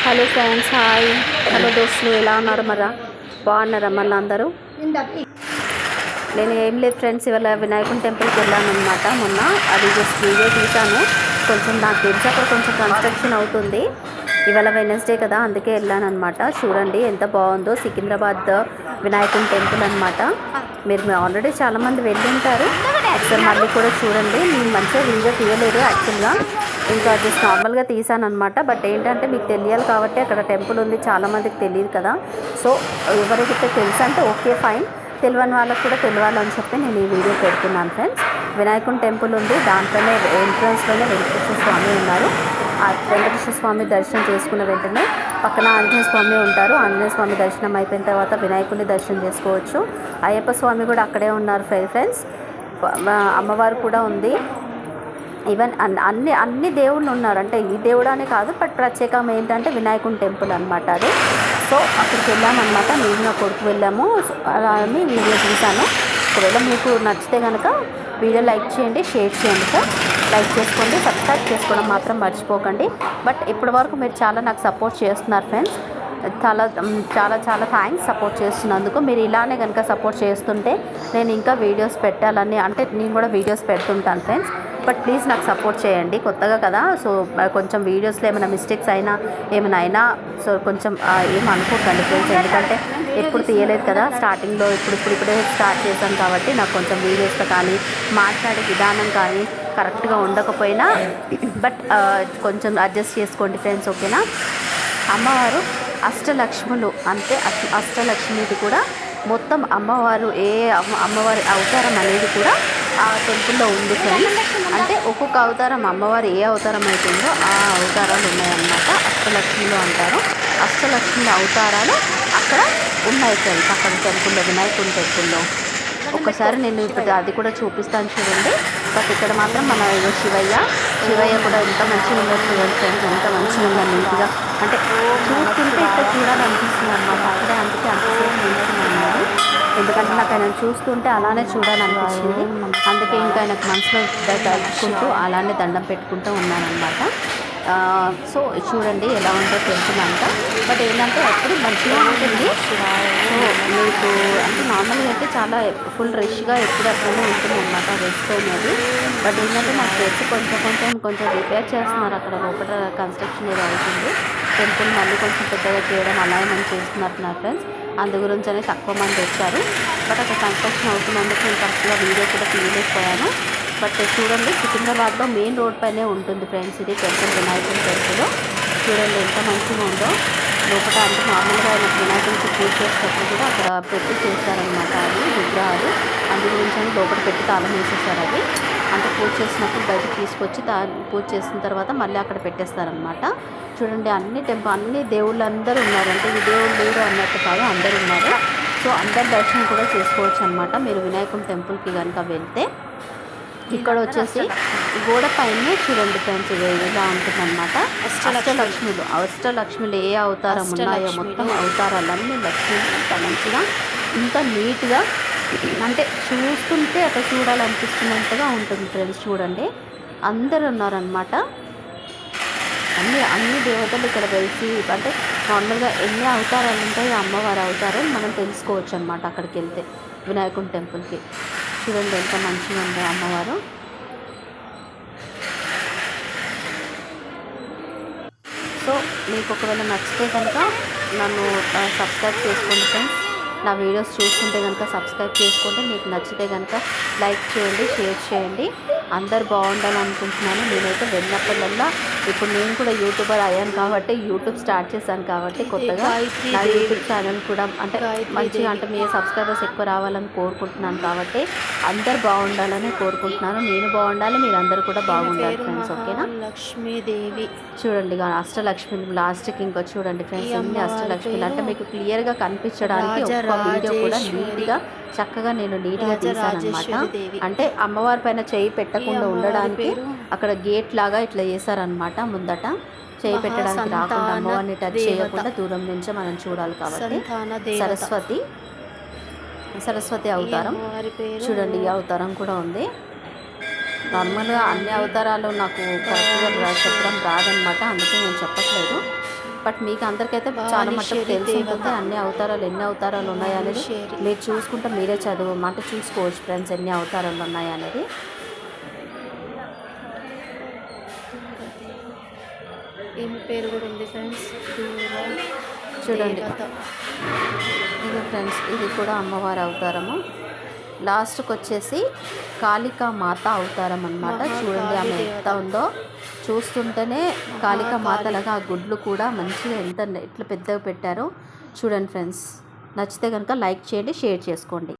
Hello friends, hi. Hello దోస్తులు, ఎలా ఉన్నారు? బాగున్నారా మళ్ళీ అందరూ? నేను ఏం లేదు ఫ్రెండ్స్, ఇవాళ వినాయకుని టెంపుల్కి వెళ్ళాను అనమాట. మొన్న అది జస్ట్ వీడియో తీశాను. కొంచెం నాకు తెలిసి అక్కడ కొంచెం కన్స్ట్రక్షన్ అవుతుంది. ఇవాళ వెనస్డే కదా, అందుకే వెళ్ళాను అనమాట. చూడండి ఎంత బాగుందో, సికింద్రాబాద్ వినాయకుని టెంపుల్ అనమాట. మీరు ఆల్రెడీ చాలామంది వెళ్ళి ఉంటారు. ఒకసారి మళ్ళీ కూడా చూడండి. నేను మంచిగా వీడియో తీయలేదు యాక్చువల్గా, ఇంకా జస్ట్ నార్మల్గా తీసాను అనమాట. బట్ ఏంటంటే మీకు తెలియాలి కాబట్టి, అక్కడ టెంపుల్ ఉంది, చాలామందికి తెలియదు కదా. సో ఎవరికైతే తెలుసు అంటే ఓకే ఫైన్, తెలియని వాళ్ళకు కూడా తెలియాలని చెప్పి నేను ఈ వీడియో పెడుతున్నాను ఫ్రెండ్స్. వినాయకుని టెంపుల్ ఉంది, దాంట్లోనే ఎంట్రన్స్లోనే వెంకటేశ్వర స్వామి ఉన్నారు. ఆ వెంకటేశ్వర స్వామి దర్శనం చేసుకున్న వెంటనే పక్కన ఆంజనేయ స్వామి ఉంటారు. ఆంజనేయ స్వామి దర్శనం అయిపోయిన తర్వాత వినాయకుని దర్శనం చేసుకోవచ్చు. అయ్యప్ప స్వామి కూడా అక్కడే ఉన్నారు ఫ్రెండ్స్. అమ్మవారు కూడా ఉంది. ఈవెన్ అన్ని దేవుళ్ళు ఉన్నారు. అంటే ఈ దేవుడు అనే కాదు, బట్ ప్రత్యేకం ఏంటంటే వినాయకుని టెంపుల్ అనమాట అది. సో అక్కడికి వెళ్ళామన్నమాట. నేను నా కొడుకు వెళ్ళాము. అలా అని వీడియో తీశాను. ఒకవేళ మీకు నచ్చితే కనుక వీడియో లైక్ చేయండి, షేర్ చేయండి సార్. లైక్ చేసుకోండి, సబ్స్క్రైబ్ చేసుకోవడం మాత్రం మర్చిపోకండి. బట్ ఇప్పటి వరకు మీరు చాలా నాకు సపోర్ట్ చేస్తున్నారు ఫ్రెండ్స్. చాలా చాలా చాలా థ్యాంక్స్ సపోర్ట్ చేస్తున్నందుకు. మీరు ఇలానే కనుక సపోర్ట్ చేస్తుంటే నేను ఇంకా వీడియోస్ పెట్టాలని, అంటే నేను కూడా వీడియోస్ పెడుతుంటాను ఫ్రెండ్స్. బట్ ప్లీజ్ నాకు సపోర్ట్ చేయండి, కొత్తగా కదా. సో కొంచెం వీడియోస్లో ఏమైనా మిస్టేక్స్ అయినా సో కొంచెం ఏం అనుకోకండి ఫ్రెండ్స్. ఎందుకంటే ఎప్పుడు తీయలేదు కదా, స్టార్టింగ్లో ఇప్పుడే స్టార్ట్ చేశాను కాబట్టి నాకు కొంచెం వీడియోస్లో కానీ మాట్లాడే విధానం కానీ కరెక్ట్గా ఉండకపోయినా బట్ కొంచెం అడ్జస్ట్ చేసుకోండి ఫ్రెండ్స్, ఓకేనా. అమ్మవారు అష్టలక్ష్ములు, అంటే అష్టలక్ష్మిది కూడా మొత్తం అమ్మవారు అమ్మవారి అవతారం అనేది కూడా ఆ టెంపుల్లో ఉంది ఫ్రెండ్స్. అంటే ఒక్కొక్క అవతారం అమ్మవారు ఏ అవతారం అవుతుందో ఆ అవతారాలు ఉన్నాయన్నమాట. అష్టలక్ష్మిలు అంటారు. అష్టలక్ష్మిల అవతారాలు అక్కడ ఉన్నాయి ఫ్రెండ్స్, అక్కడ టెంపుల్లో, వినాయకుడి టెంపుల్లో. ఒక్కసారి నేను ఇప్పుడు అది కూడా చూపిస్తాను చూడండి. బట్ ఇక్కడ మాత్రం మన శివయ్య కూడా ఎంత మంచిగా ఉందో చూడండి ఫ్రెండ్స్. ఎంత మంచిగా ఉందో నీట్గా, అంటే చూస్తుంటే ఇక్కడ చూడాలనిపిస్తుంది అనమాట. అక్కడే అందుకే అంతసేపు నిల్చున్నాను. ఎందుకంటే నాకు ఆయన చూస్తుంటే అలానే చూడాలనిపించింది. అందుకే ఇంకా ఆయనకు మనసులో తలుచుకుంటూ అలానే దండం పెట్టుకుంటూ ఉన్నానన్నమాట. సో చూడండి ఎలా ఉందో తెలుసునంట. బట్ ఏంటంటే ఎప్పుడు మంచిగా ఉంటుంది. సో మీకు అంటే నార్మల్గా అయితే చాలా ఫుల్ రష్గా ఎప్పుడు అట్లనే ఉంటుంది అనమాట, రెస్ట్ అనేది. బట్ ఏంటంటే నాకు తెలిసి కొంచెం రిపేర్ చేస్తున్నారు అక్కడ లోపల. కన్స్ట్రక్షన్ ఏదో అవుతుంది. టెంపుల్ మళ్ళీ కొంచెం పెద్దగా చేయడం అలాగే మనం చేస్తున్నట్టున్నారు ఫ్రెండ్స్. అందు గురించి తక్కువ మంది వచ్చారు. బట్ అక్కడ కన్స్ట్రక్షన్ అవుతున్నందుకు నేను కరెక్ట్గా వీడియో కూడా తీయలేకపోయాను. బట్ చూడండి, సికింద్రాబాద్లో మెయిన్ రోడ్ పైనే ఉంటుంది ఫ్రెండ్స్ ఇది టెంపుల్, వినాయకుని టెంపుల్. చూడండి ఎంత మంచిగా ఉందో లోపల. అంటే నార్మల్గా ఆయన వినాయకునికి పూజ చేసేటప్పుడు కూడా అక్కడ పెట్టి చేస్తారనమాట అది విగ్రహాలు. అందు గురించి అని లోపల పెట్టి తాళం వేసేస్తారు. అది అంటే పూజ చేసినప్పుడు బయటకు తీసుకొచ్చి పూజ చేసిన తర్వాత మళ్ళీ అక్కడ పెట్టేస్తారనమాట. చూడండి అన్ని దేవుళ్ళు అందరూ ఉన్నారు. అంటే ఈ దేవుడు లేడు అన్నట్టు కాదు, అందరూ ఉన్నారు. సో అందరు దర్శనం కూడా చేసుకోవచ్చు అనమాట మీరు వినాయకుని టెంపుల్కి కనుక వెళ్తే. ఇక్కడ వచ్చేసి గోడ పైనే చూడండి ఫ్రెండ్స్, ఇలా ఉంటుందన్నమాట. అష్టలక్ష్మిలు ఏ అవతారం ఉన్నాయో మొత్తం అవతారాలన్నీ లక్ష్మి ఇంత మంచిగా, ఇంత నీట్గా, అంటే చూస్తుంటే అక్కడ చూడాలనిపిస్తున్నట్టుగా ఉంటుంది ఫ్రెండ్స్. చూడండి అందరు ఉన్నారనమాట. అన్ని దేవతలు ఇక్కడ వెలిసి, అంటే నార్మల్గా ఎన్ని అవతారాలు ఉంటాయో అమ్మవారి అవతారం మనం తెలుసుకోవచ్చు అనమాట అక్కడికి వెళ్తే వినాయకుని టెంపుల్కి. చూడండి ఎంత మంచిగా ఉందో అమ్మవారు. సో మీకు ఒకవేళ నచ్చితే కనుక నన్ను సబ్స్క్రైబ్ చేసుకోండి ఫ్రెండ్స్. నా వీడియోస్ చూస్తుంటే కనుక సబ్స్క్రైబ్ చేసుకోండి. మీకు నచ్చితే కనుక లైక్ చేయండి, షేర్ చేయండి. అందరు బాగుండాలనుకుంటున్నాను. నేనైతే వెళ్ళినప్పుడల్లా, ఇప్పుడు నేను కూడా యూట్యూబర్ అయ్యాను కాబట్టి, యూట్యూబ్ స్టార్ట్ చేశాను కాబట్టి కొత్తగా నా యూట్యూబ్ ఛానల్ కూడా అంటే మంచిగా, అంటే మీ సబ్స్క్రైబర్స్ ఎక్కువ రావాలని కోరుకుంటున్నాను కాబట్టి అందరు బాగుండాలని కోరుకుంటున్నాను. నేను బాగుండాలి, మీరు అందరు కూడా బాగుండాలి ఫ్రెండ్స్, ఓకేనా. లక్ష్మీదేవి చూడండి అష్టలక్ష్మిలు లాస్ట్కి ఇంకా చూడండి ఫ్రెండ్స్, ఎన్ని అష్టలక్ష్మిలు అంటే మీకు క్లియర్గా కనిపించడానికి ఒక వీడియో కూడా నీట్గా చక్కగా నేను నీట్గా తీసాను అనమాట. అంటే అమ్మవారి పైన చేయి పెట్టకుండా ఉండడానికి అక్కడ గేట్ లాగా ఇట్లా చేశారనమాట. ముందట చేయి పెట్టడానికి రాకుండా, అమ్మవారిని టచ్ చేయకుండా దూరం నుంచే మనం చూడాలి కాబట్టి. సరస్వతి అవతారం చూడండి, ఈ అవతారం కూడా ఉంది. నార్మల్గా అన్ని అవతారాలు నాకు కరెక్ట్గా చెప్పడం రాదనమాట, అందుకే నేను చెప్పట్లేదు. బట్ మీకు అందరికైతే చాలా మట్టుకు తెలిసి ఉంటుంది అన్ని అవతారాలు ఎన్ని అవతారాలు ఉన్నాయి అనేది మీరు చూసుకుంటే మీరే చదవమాట చూసుకోవచ్చు ఫ్రెండ్స్ ఎన్ని అవతారాలు ఉన్నాయి అనేది. ఈమె పేరు కూడా ఉంది ఫ్రెండ్స్, చూడండి. ఇది ఫ్రెండ్స్ ఇది కూడా అమ్మవారి అవతారము. లాస్ట్కి వచ్చేసి కాళికా మాత అవతారం అన్నమాట. చూడండి ఆమె ఎంత ఉందో, చూస్తుంటేనే కాళికా మాతలాగా ఆ గుడ్లు కూడా మంచిగా ఎట్లా పెద్దగా పెట్టారో చూడండి ఫ్రెండ్స్. నచ్చితే కనుక లైక్ చేయండి, షేర్ చేసుకోండి.